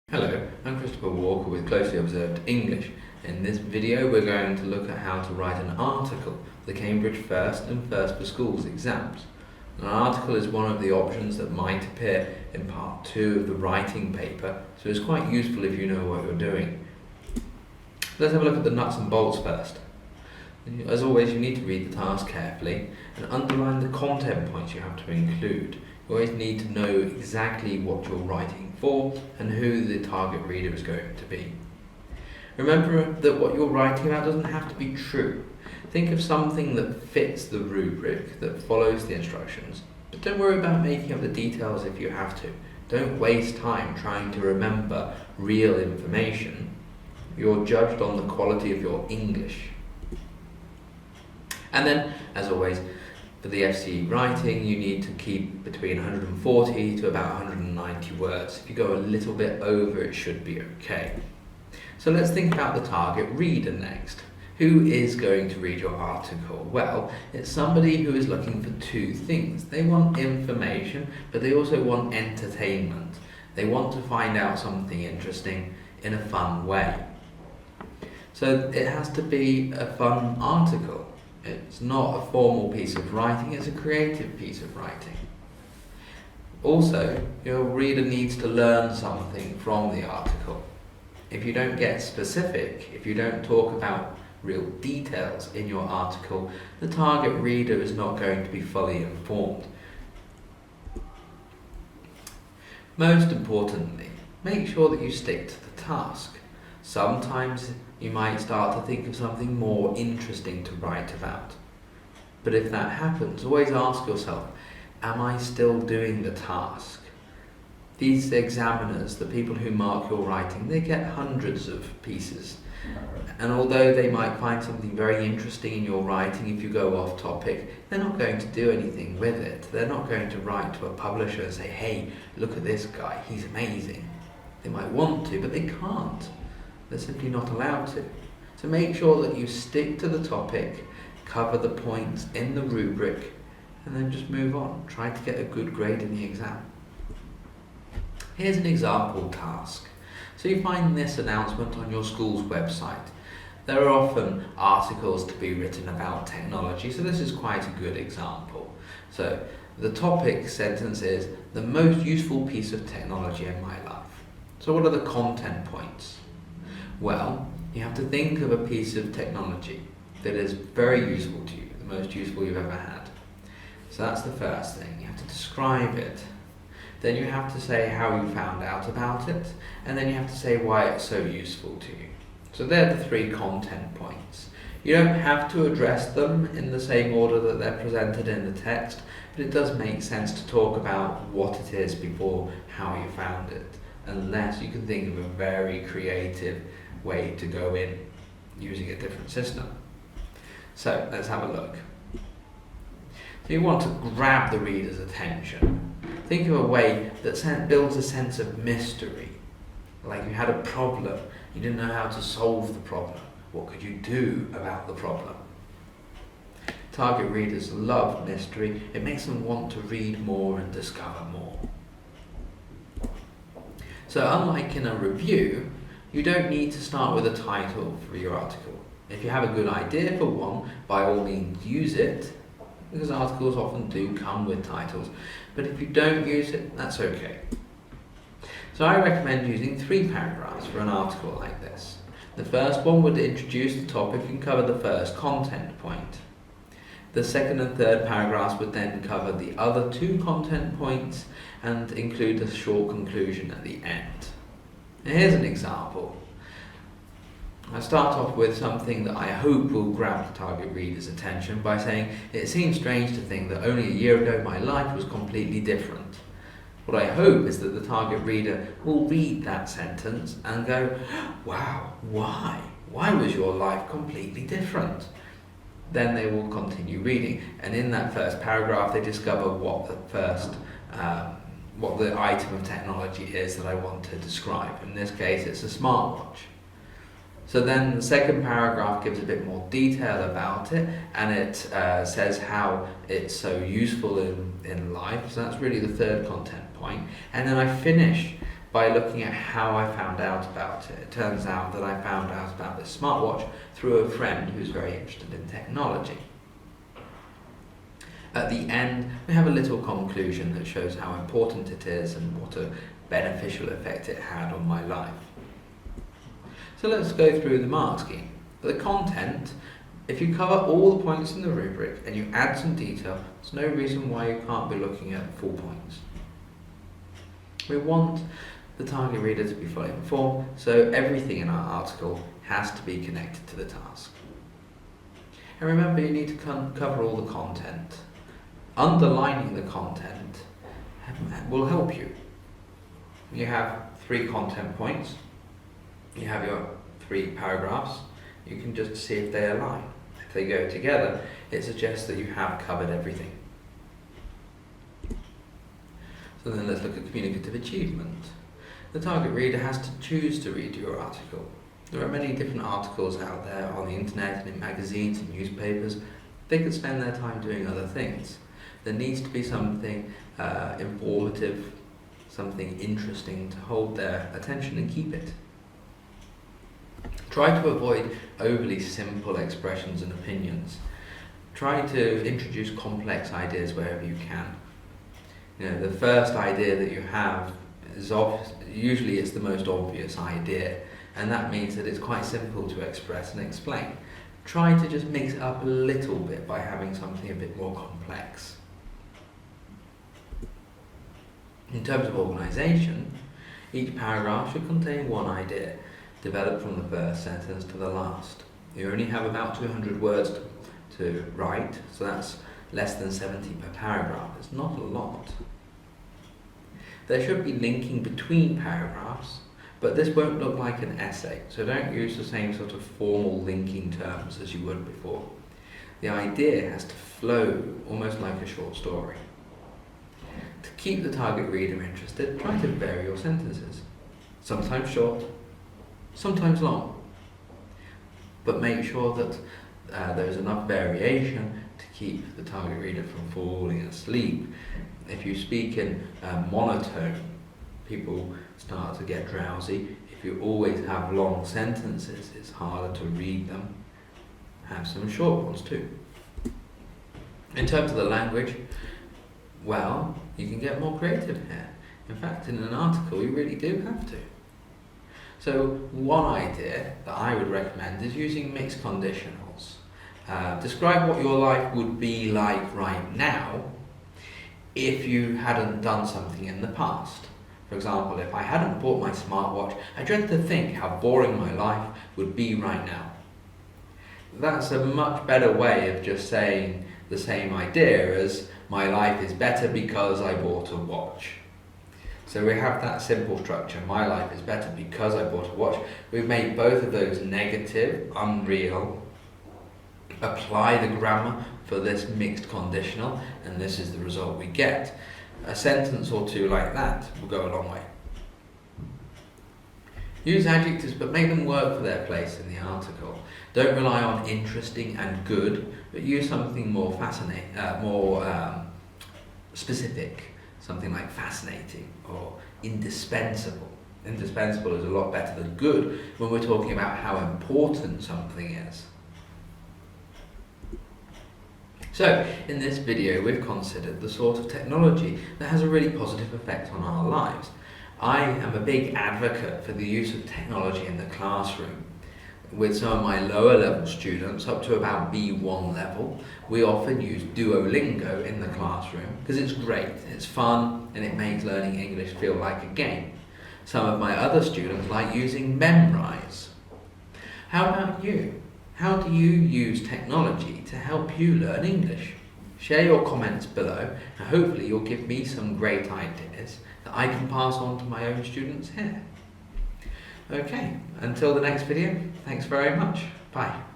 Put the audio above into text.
Hello, I'm Christopher Walker with Closely Observed English. In this video we're going to look at how to write an article for the Cambridge First and First for Schools exams. An article is one of the options that might appear in part 2 of the writing paper, so it's quite useful if you know what you're doing. Let's have a look at the nuts and bolts first. As always, you need to read the task carefully and underline the content points you have to include. You always need to know exactly what you're writing for and who the target reader is going to be. Remember that what you're writing about doesn't have to be true. Think of something that fits the rubric, that follows the instructions, but don't worry about making up the details if you have to. Don't waste time trying to remember real information. You're judged on the quality of your English. And then, as always, for the FCE writing, you need to keep between 140 to about 190 words. If you go a little bit over, it should be okay. So let's think about the target reader next. Who is going to read your article? Well, it's somebody who is looking for two things. They want information, but they also want entertainment. They want to find out something interesting in a fun way. So it has to be a fun article. It's not a formal piece of writing, it's a creative piece of writing. Also, your reader needs to learn something from the article. If you don't get specific, if you don't talk about real details in your article, the target reader is not going to be fully informed. Most importantly, make sure that you stick to the task. Sometimes you might start to think of something more interesting to write about. But if that happens, always ask yourself, am I still doing the task? These examiners, the people who mark your writing, they get hundreds of pieces. And although they might find something very interesting in your writing if you go off topic, they're not going to do anything with it. They're not going to write to a publisher and say, hey, look at this guy, he's amazing. They might want to, but they can't. They're simply not allowed to. So make sure that you stick to the topic, cover the points in the rubric, and then just move on. Try to get a good grade in the exam. Here's an example task. So you find this announcement on your school's website. There are often articles to be written about technology, so this is quite a good example. So the topic sentence is, the most useful piece of technology in my life. So what are the content points? Well, you have to think of a piece of technology that is very useful to you, the most useful you've ever had. So that's the first thing. You have to describe it. Then you have to say how you found out about it, and then you have to say why it's so useful to you. So they're the three content points. You don't have to address them in the same order that they're presented in the text, but it does make sense to talk about what it is before how you found it, unless you can think of a very creative way to go in using a different system. So let's have a look. So you want to grab the reader's attention. Think of a way that builds a sense of mystery. Like you had a problem, you didn't know how to solve the problem. What could you do about the problem? Target readers love mystery. It makes them want to read more and discover more. So unlike in a review, you don't need to start with a title for your article. If you have a good idea for one, by all means use it, because articles often do come with titles. But if you don't use it, that's okay. So I recommend using 3 paragraphs for an article like this. The first one would introduce the topic and cover the first content point. The second and third paragraphs would then cover the other 2 content points and include a short conclusion at the end. Now here's an example. I start off with something that I hope will grab the target reader's attention by saying, it seems strange to think that only a year ago my life was completely different. What I hope is that the target reader will read that sentence and go, wow, why? Why was your life completely different? Then they will continue reading, and in that first paragraph they discover what the item of technology is that I want to describe. In this case, it's a smartwatch. So then the second paragraph gives a bit more detail about it, and it says how it's so useful in life. So that's really the third content point. And then I finish by looking at how I found out about it. It turns out that I found out about this smartwatch through a friend who's very interested in technology. At the end, we have a little conclusion that shows how important it is and what a beneficial effect it had on my life. So let's go through the mark scheme. For the content, if you cover all the points in the rubric and you add some detail, there's no reason why you can't be looking at full points. We want the target reader to be fully informed, so everything in our article has to be connected to the task. And remember, you need to cover all the content. Underlining the content will help you. You have 3 content points, you have your 3 paragraphs, you can just see if they align. If they go together, it suggests that you have covered everything. So then let's look at communicative achievement. The target reader has to choose to read your article. There are many different articles out there on the internet and in magazines and newspapers. They could spend their time doing other things. There needs to be something informative, something interesting to hold their attention and keep it. Try to avoid overly simple expressions and opinions. Try to introduce complex ideas wherever you can. You know, the first idea that you have is usually it's the most obvious idea, and that means that it's quite simple to express and explain. Try to just mix it up a little bit by having something a bit more complex. In terms of organisation, each paragraph should contain one idea, developed from the first sentence to the last. You only have about 200 words to write, so that's less than 70 per paragraph. It's not a lot. There should be linking between paragraphs, but this won't look like an essay, so don't use the same sort of formal linking terms as you would before. The idea has to flow almost like a short story. To keep the target reader interested, try to vary your sentences. Sometimes short, sometimes long. But make sure that there's enough variation to keep the target reader from falling asleep. If you speak in monotone, people start to get drowsy. If you always have long sentences, it's harder to read them. Have some short ones too. In terms of the language, well, you can get more creative here. In fact, in an article, you really do have to. So one idea that I would recommend is using mixed conditionals. Describe what your life would be like right now if you hadn't done something in the past. For example, if I hadn't bought my smartwatch, I dread to think how boring my life would be right now. That's a much better way of just saying the same idea as my life is better because I bought a watch. So we have that simple structure. My life is better because I bought a watch. We've made both of those negative, unreal. Apply the grammar for this mixed conditional, and this is the result we get. A sentence or two like that will go a long way. Use adjectives, but make them work for their place in the article. Don't rely on interesting and good, but use something more specific. Something like fascinating or indispensable. Indispensable is a lot better than good when we're talking about how important something is. So, in this video we've considered the sort of technology that has a really positive effect on our lives. I am a big advocate for the use of technology in the classroom. With some of my lower level students, up to about B1 level, we often use Duolingo in the classroom because it's great, it's fun, and it makes learning English feel like a game. Some of my other students like using Memrise. How about you? How do you use technology to help you learn English? Share your comments below, and hopefully you'll give me some great ideas that I can pass on to my own students here. Okay, until the next video, thanks very much. Bye.